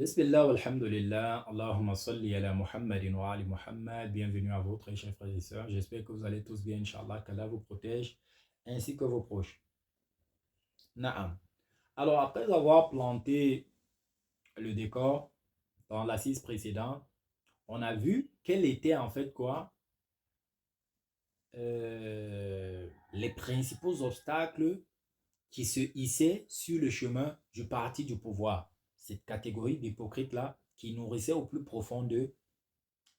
Bismillah, alhamdulillah, Allahumma salli ala Muhammadin wa ali Muhammad. Bienvenue à vous, très chers frères et sœurs. J'espère que vous allez tous bien, Inch'Allah, qu'Allah vous protège, ainsi que vos proches. Naam. Alors, après avoir planté le décor dans l'assise précédente, on a vu quels étaient en fait quoi les principaux obstacles qui se hissaient sur le chemin du parti du pouvoir. Cette catégorie d'hypocrites-là qui nourrissait au plus profond d'eux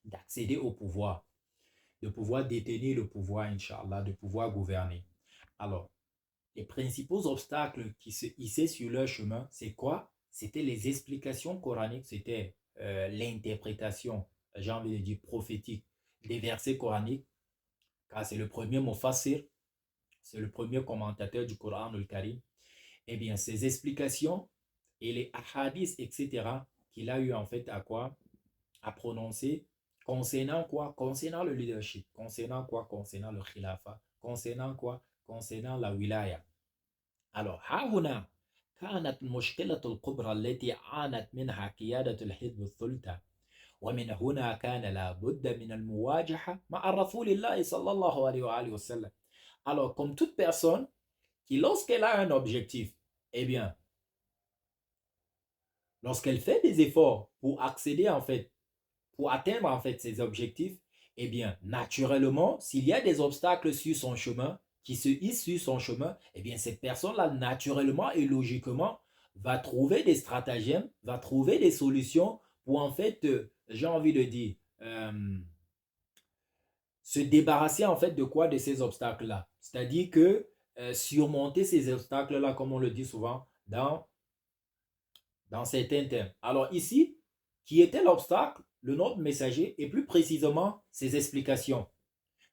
d'accéder au pouvoir, de pouvoir détenir le pouvoir, Inch'Allah, de pouvoir gouverner. Alors, les principaux obstacles qui se hissaient sur leur chemin, c'est quoi? C'était les explications coraniques, c'était l'interprétation, j'ai envie de dire prophétique, des versets coraniques, car c'est le premier mufassir, c'est le premier commentateur du Coran le Karim. Eh bien, ces explications et les hadiths, etc., qu'il a eu en fait à quoi? À prononcer concernant quoi? Concernant le leadership. Concernant quoi? Concernant le khilafa. Concernant quoi? Concernant la wilaya. Alors, ها هنا كانت المشكلة الكبرى التي عانت منها قيادة الحزب الثلثة ومن هنا كان لابد من المواجهة مع رسول الله صلى الله عليه وآله وسلم. Alors, comme toute personne qui, lorsqu'elle a un objectif, eh bien, lorsqu'elle fait des efforts pour accéder en fait pour atteindre en fait ses objectifs, eh bien, naturellement, s'il y a des obstacles sur son chemin, qui se hissent sur son chemin, eh bien, cette personne-là, naturellement et logiquement, va trouver des stratagèmes, va trouver des solutions pour en fait, j'ai envie de dire, se débarrasser en fait de quoi? De ces obstacles-là. C'est-à-dire que surmonter ces obstacles-là, comme on le dit souvent, dans certains termes. Alors ici, qui était l'obstacle? Le noble messager et plus précisément ses explications,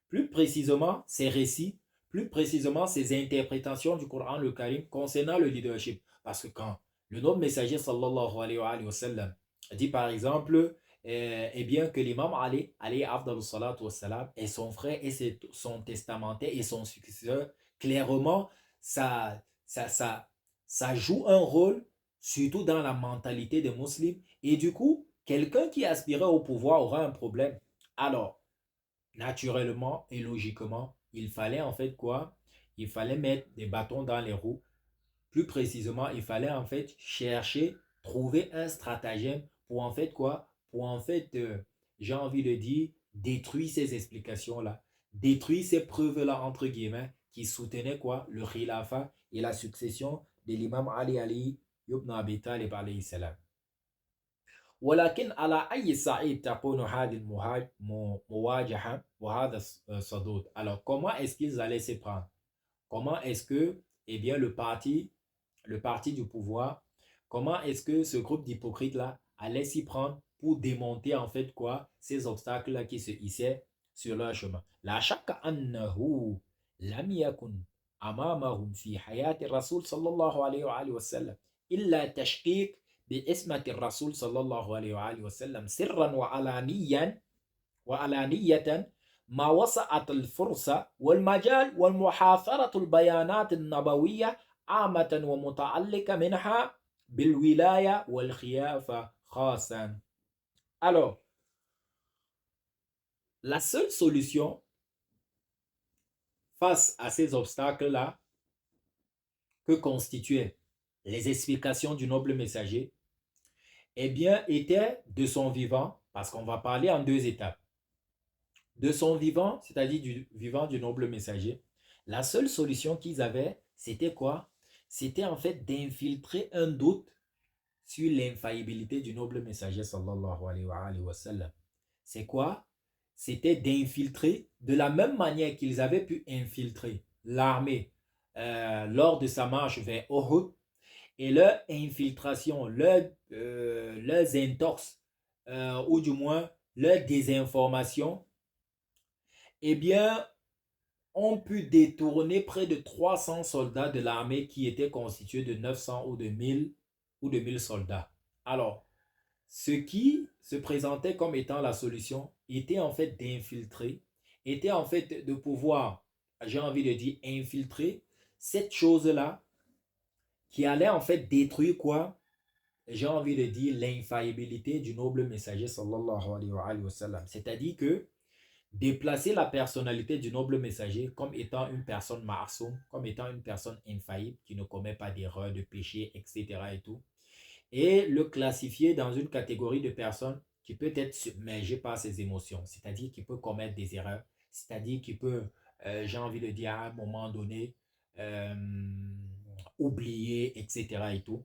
plus précisément ses récits, plus précisément ses interprétations du Coran le Karim concernant le leadership. Parce que quand le noble messager sallallahu alayhi wa sallam dit par exemple eh bien que l'imam Ali, alayhi afdalus salatu wassalam, est son frère et c'est son testamentaire et son successeur, clairement, ça, ça, ça, ça joue un rôle surtout dans la mentalité des musulmans. Et du coup, quelqu'un qui aspirait au pouvoir aura un problème. Alors, naturellement et logiquement, il fallait en fait quoi? Il fallait mettre des bâtons dans les roues. Plus précisément, il fallait en fait chercher, trouver un stratagème pour en fait quoi? Pour en fait, j'ai envie de dire, détruire ces explications-là, détruire ces preuves-là, entre guillemets, qui soutenaient quoi? Le khilafa et la succession de l'imam Ali ibn Abi Talib alayhi salam. ولكن على أي صعيد تكون هذه المواجهة وهذا الصدود. Alors, comment est-ce qu'ils allaient se prendre? Comment est-ce que, eh bien, le parti du pouvoir, comment est-ce que ce groupe d'hypocrites-là allait s'y prendre pour démonter en fait quoi? Ces obstacles-là qui se hissaient sur leur chemin. La شك أنه لم يكن أمامهم في حياة الرسول صلى الله عليه وآله وسلم إلا تشكيك باسمة الرسول صلى الله عليه وآله وسلم سرا وعلانية ما وسعت الفرصة والمجال والمحاصرة البيانات النبوية عامة ومتعلقة منها بالولاية والخلافة خاصة. Alors, la seule solution face à ces obstacles-là que constituaient les explications du noble messager, eh bien, était de son vivant, parce qu'on va parler en deux étapes. De son vivant, c'est-à-dire du vivant du noble messager, la seule solution qu'ils avaient, c'était quoi? C'était en fait d'infiltrer un doute sur l'infaillibilité du noble messager sallallahu alayhi wa sallam. C'est quoi? C'était d'infiltrer de la même manière qu'ils avaient pu infiltrer l'armée lors de sa marche vers Uhud et leur infiltration, leurs intox, ou du moins leur désinformation, eh bien, ont pu détourner près de 300 soldats de l'armée qui était constituée de 900 ou de 1000 soldats. Alors, ce qui se présentait comme étant la solution était en fait d'infiltrer, était en fait de pouvoir, j'ai envie de dire, infiltrer cette chose-là qui allait en fait détruire quoi? j'ai envie de dire, l'infaillibilité du noble messager sallallahu alayhi wa sallam. C'est-à-dire que déplacer la personnalité du noble messager comme étant une personne ma'soum, comme étant une personne infaillible, qui ne commet pas d'erreurs, de péchés, etc. et tout, et le classifier dans une catégorie de personnes qui peut être submergée par ses émotions, c'est-à-dire qui peut commettre des erreurs, c'est-à-dire qui peut, j'ai envie de dire, à un moment donné, euh, oublier, etc. et tout,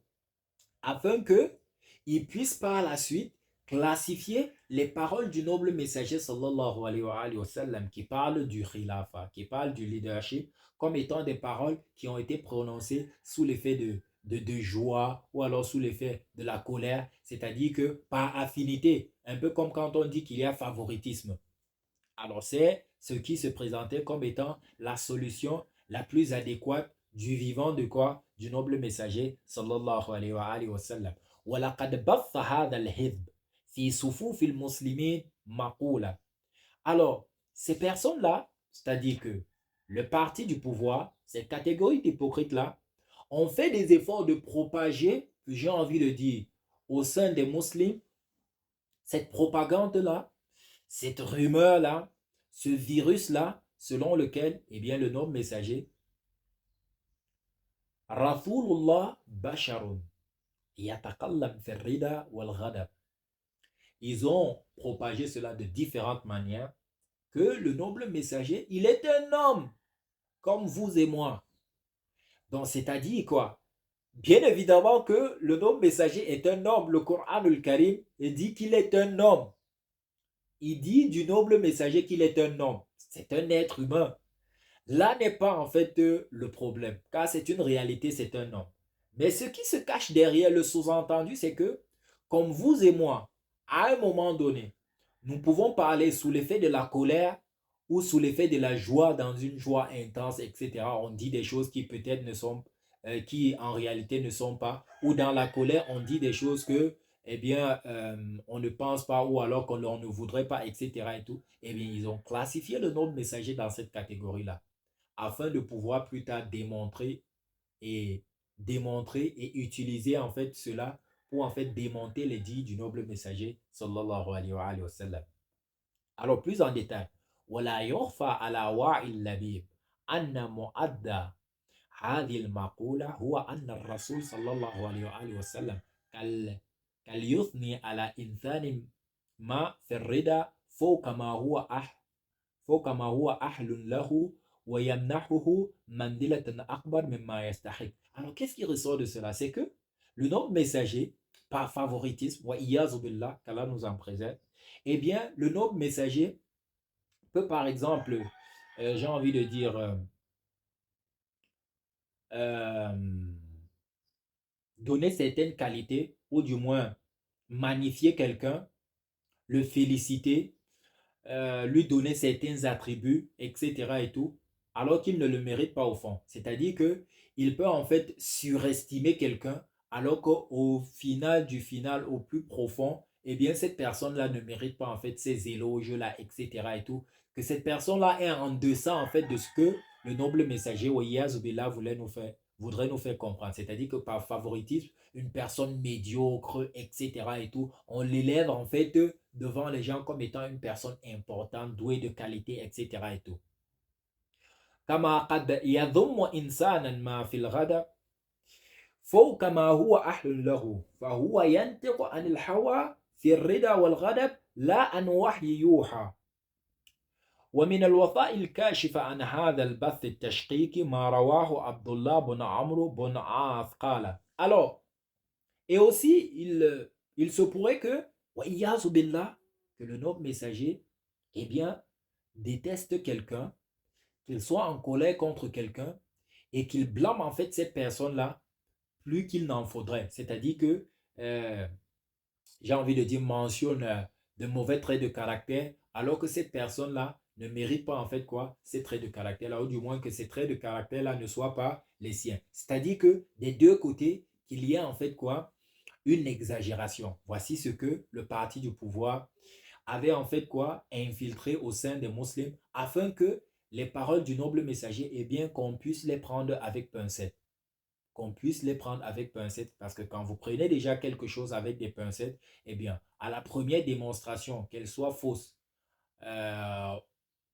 afin que il puisse par la suite classifier les paroles du noble messager sallallahu alayhi wa sallam qui parle du khilafa, qui parle du leadership, comme étant des paroles qui ont été prononcées sous l'effet de joie ou alors sous l'effet de la colère, c'est-à-dire que par affinité, un peu comme quand on dit qu'il y a favoritisme. Alors c'est ce qui se présentait comme étant la solution la plus adéquate du vivant de quoi? Du noble messager sallallahu alayhi wa sallam. وَلَقَدْ بَثَّ هَذَا الْحِزْبِ فِي صُفُوفِ الْمُسْلِمِينَ مَقُولًا. Alors, ces personnes-là, c'est-à-dire que le parti du pouvoir, ces catégories d'hypocrites-là, ont fait des efforts de propager, j'ai envie de dire, au sein des musulmans, cette propagande-là, cette rumeur-là, ce virus-là, selon lequel, eh bien, le noble messager, Rasulullah Basharun, Yatakallam Ferrida wal Ghadab. Ils ont propagé cela de différentes manières, que le noble messager, il est un homme, comme vous et moi. Donc, c'est-à-dire quoi? Bien évidemment que le noble messager est un homme. Le Coran al-Karim dit qu'il est un homme. Il dit du noble messager qu'il est un homme. C'est un être humain. Là n'est pas en fait le problème, car c'est une réalité, c'est un homme. Mais ce qui se cache derrière le sous-entendu, c'est que, comme vous et moi, à un moment donné, nous pouvons parler sous l'effet de la colère ou sous l'effet de la joie, dans une joie intense, etc. On dit des choses qui peut-être ne sont, qui en réalité ne sont pas, ou dans la colère, on dit des choses que, eh bien, on ne pense pas, ou alors qu'on ne voudrait pas, etc. et tout. Eh bien, ils ont classifié le nombre messager dans cette catégorie-là afin de pouvoir plus tard et démontrer et utiliser en fait cela pour en fait démonter les dits du noble messager sallallahu alayhi wa sallam. Alors plus en détail, ولا يخفى على واعي اللبيب أن مؤدى هذه المقولة هو أن الرسول صلى الله عليه وآله وسلم كاليثني على إنسان ما في الرضا فوق ما هو أهل له ويمنحه منزلة أكبر مما يستحق. Alors, qu'est-ce qui ressort de cela? C'est que le noble messager, par favoritisme, wa iyazu billah, qu'Allah nous en préserve, eh bien, le noble messager peut, par exemple, j'ai envie de dire, euh, donner certaines qualités, ou du moins magnifier quelqu'un, le féliciter, lui donner certains attributs, etc. et tout, alors qu'il ne le mérite pas au fond. C'est-à-dire que il peut en fait surestimer quelqu'un, alors qu'au final du final, au plus profond, eh bien cette personne-là ne mérite pas en fait ces éloges-là, etc. et tout. Que cette personne-là est en deçà en fait de ce que le noble messager Oyaz Billah voudrait nous faire comprendre. C'est-à-dire que par favoritisme, une personne médiocre, etc. et tout, on l'élève en fait devant les gens comme étant une personne importante, douée de qualité, etc. et tout. كما قد يذم إنسانا ما في الغدر فوق ما هو أهل له فهو ينطق عن الهوى في الرضا والغضب لا عن وحي يوحى ومن الوفاء الكاشف عن هذا البث التشقيقي ما رواه عبد الله بن عمرو بن عاص قال. Alors, et aussi, il se pourrait que, que le noble messager, eh bien, déteste quelqu'un, qu'il soit en colère contre quelqu'un et qu'il blâme en fait cette personne-là plus qu'il n'en faudrait. C'est-à-dire que, j'ai envie de dire, mentionne de mauvais traits de caractère, alors que cette personne-là ne mérite pas en fait quoi? Ces traits de caractère-là, ou du moins que ces traits de caractère-là ne soient pas les siens. C'est-à-dire que des deux côtés, qu'il y ait en fait quoi? Une exagération. Voici ce que le parti du pouvoir avait en fait quoi? Infiltré au sein des musulmans afin que les paroles du noble messager, eh bien qu'on puisse les prendre avec pincette. qu'on puisse les prendre avec pincettes, parce que quand vous prenez déjà quelque chose avec des pincettes, eh bien, à la première démonstration, qu'elle soit fausse euh,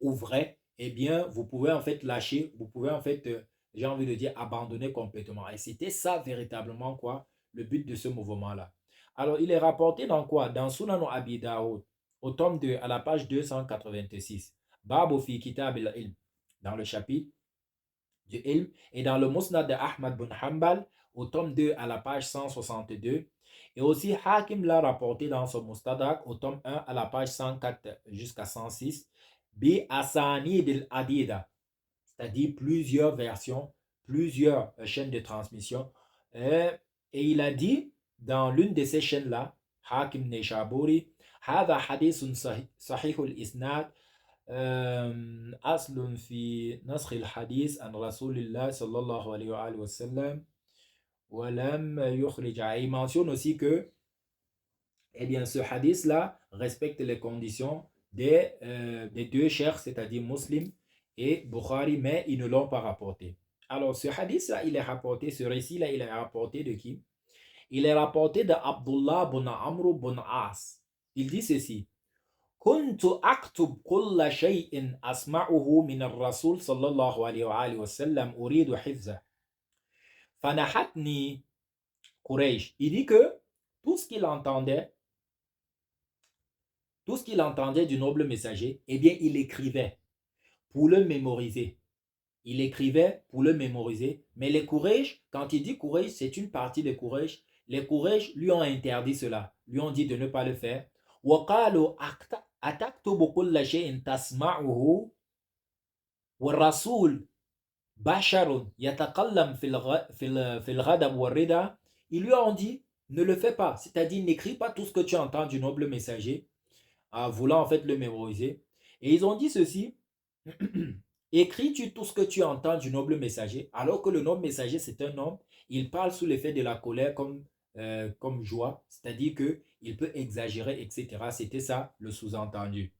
ou vraie, eh bien, vous pouvez en fait lâcher, vous pouvez en fait, j'ai envie de dire, abandonner complètement. Et c'était ça véritablement, quoi, le but de ce mouvement-là. Alors, il est rapporté dans quoi? Dans Sunan Abi Daoud, au tome 2, à la page 286. Babu fi kitab al-ilm, dans le chapitre du ilm, et dans le Musnad de Ahmad bin Hanbal, au tome 2, à la page 162. Et aussi, Hakim l'a rapporté dans son Mustadrak, au tome 1, à la page 104 jusqu'à 106. Bi Asanid al-Adida, c'est-à-dire plusieurs versions, plusieurs chaînes de transmission. Et il a dit, dans l'une de ces chaînes-là, Hakim Neshaburi, هذا حديث صحيح الإسناد أصل في نسخ الحديث عن رسول الله صلى الله عليه وآله وسلم ولم يخرج. Il mentionne aussi que eh bien, ce hadith-là respecte les conditions des deux cheikhs, c'est-à-dire Muslim et Bukhari, mais ils ne l'ont pas rapporté. Alors, ce hadith-là, il est rapporté, ce récit-là, il est rapporté de qui? Il est rapporté de Abdullah bin Amr bin As. Il dit ceci. كنت أكتب كل شيء أسمعه من الرسول صلى الله عليه وآله وسلم أريد حفظه فنحتني قريش. Il dit que tout ce qu'il entendait, tout ce qu'il entendait du noble messager, eh bien, il écrivait pour le mémoriser. Il écrivait pour le mémoriser. Mais les Quraysh, quand il dit Quraysh, c'est une partie des Quraysh. Les Quraysh lui ont interdit cela, lui ont dit de ne pas le faire. وقالوا أتكتب كل شيء تسمعه والرسول بشر يتكلم في الغضب والرضا. Ils lui ont dit ne le fais pas, c'est-à-dire n'écris pas tout ce que tu entends du noble messager, en voulant en fait le mémoriser. Et ils ont dit ceci. Écris-tu tout ce que tu entends du noble messager, alors que le noble messager, c'est un homme, il parle sous l'effet de la colère comme joie, c'est-à-dire qu'il peut exagérer, etc. C'était ça le sous-entendu.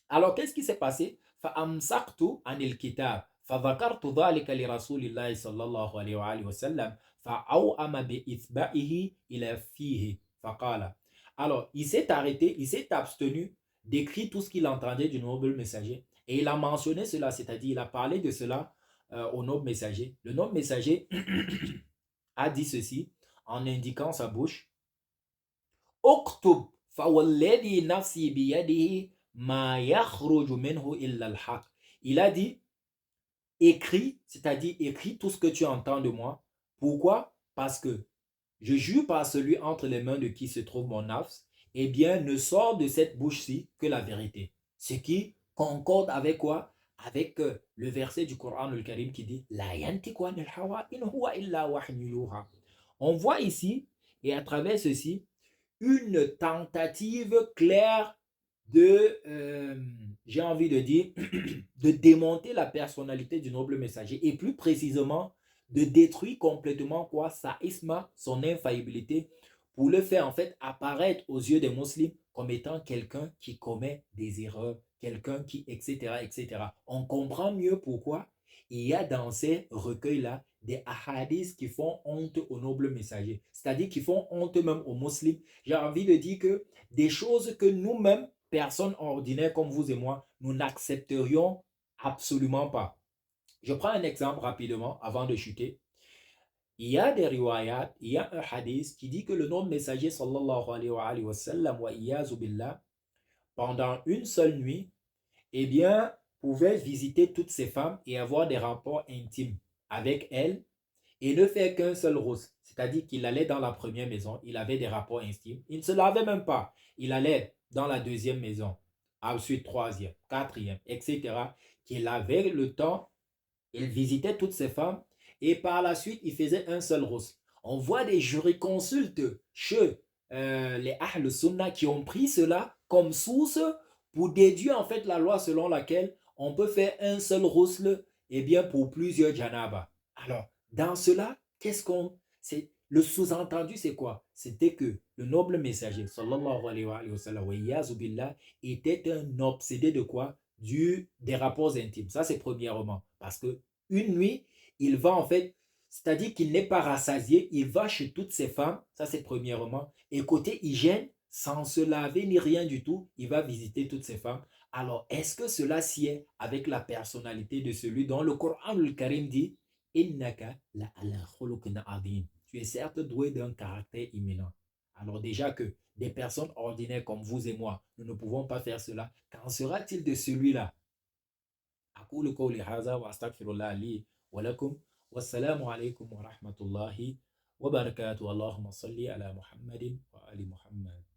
Alors, qu'est-ce qui s'est passé? فَأَمْسَقْتُ عَنِ الْكِتَابِ فَذَكَرْتُ ذَلِكَ لِرَسُولِ اللَّهِ صلى الله عليه وآله وسلم فَأَوْأَمَ بِإِثْبَائِهِ إِلَى فِيهِ فَقَالَ. Alors, il s'est arrêté, il s'est abstenu d'écrire tout ce qu'il entendait du noble messager. Et il a mentionné cela, c'est-à-dire il a parlé de cela au noble messager. Le noble messager a dit ceci en indiquant sa bouche. Oktub fawalladhi nafsi biyadihi ma yakhruju minhu illa al-haq. Il a dit écris, c'est-à-dire écris tout ce que tu entends de moi. Pourquoi? Parce que je jure par celui entre les mains de qui se trouve mon nafs, eh bien ne sort de cette bouche-ci que la vérité. Ce qui concorde avec quoi? Avec le verset du Coran le Karim qui dit La yantiqu anil hawa in huwa illa wahyun yuha. On voit ici, et à travers ceci, une tentative claire j'ai envie de dire, de démonter la personnalité du noble messager et plus précisément de détruire complètement quoi, sa isma, son infaillibilité, pour le faire en fait apparaître aux yeux des musulmans comme étant quelqu'un qui commet des erreurs, quelqu'un qui, etc., etc. On comprend mieux pourquoi il y a dans ces recueils-là des ahadiths qui font honte aux nobles messagers, c'est-à-dire qui font honte même aux musulmans. J'ai envie de dire que des choses que nous-mêmes, personnes ordinaires comme vous et moi, nous n'accepterions absolument pas. Je prends un exemple rapidement avant de chuter. Il y a des riwayat, il y a un hadith qui dit que le noble messager sallallahu alayhi wa sallam wa iyazu billah, pendant une seule nuit, eh bien, pouvait visiter toutes ces femmes et avoir des rapports intimes avec elles et ne faire qu'un seul rose. C'est-à-dire qu'il allait dans la première maison, il avait des rapports intimes, il ne se lavait même pas. Il allait dans la deuxième maison, ensuite troisième, quatrième, etc. Qu'il avait le temps, il visitait toutes ces femmes et par la suite, il faisait un seul rose. On voit des jurisconsultes chez les Ahl Sunnah qui ont pris cela comme source pour déduire en fait la loi selon laquelle on peut faire un seul roussel et bien pour plusieurs janaba. Alors, dans cela, qu'est-ce qu'on... c'est le sous-entendu, c'est quoi? C'était que le noble messager, sallallahu alayhi wa sallam, était un obsédé de quoi? Des rapports intimes. Ça, c'est premièrement. Parce que une nuit, il va en fait C'est-à-dire qu'il n'est pas rassasié, il va chez toutes ces femmes, ça c'est premièrement. Et côté hygiène, sans se laver ni rien du tout, il va visiter toutes ces femmes. Alors, est-ce que cela sied avec la personnalité de celui dont le Coran le Karim dit Innaka la ala khuluqin adhim. Tu es certes doué d'un caractère imminent. Alors déjà que des personnes ordinaires comme vous et moi, nous ne pouvons pas faire cela. Qu'en sera-t-il de celui-là? أقول قولي هذا وأستغفر الله لي ولكم والسلام عليكم ورحمة الله وبركاته اللهم صل على محمد وآل محمد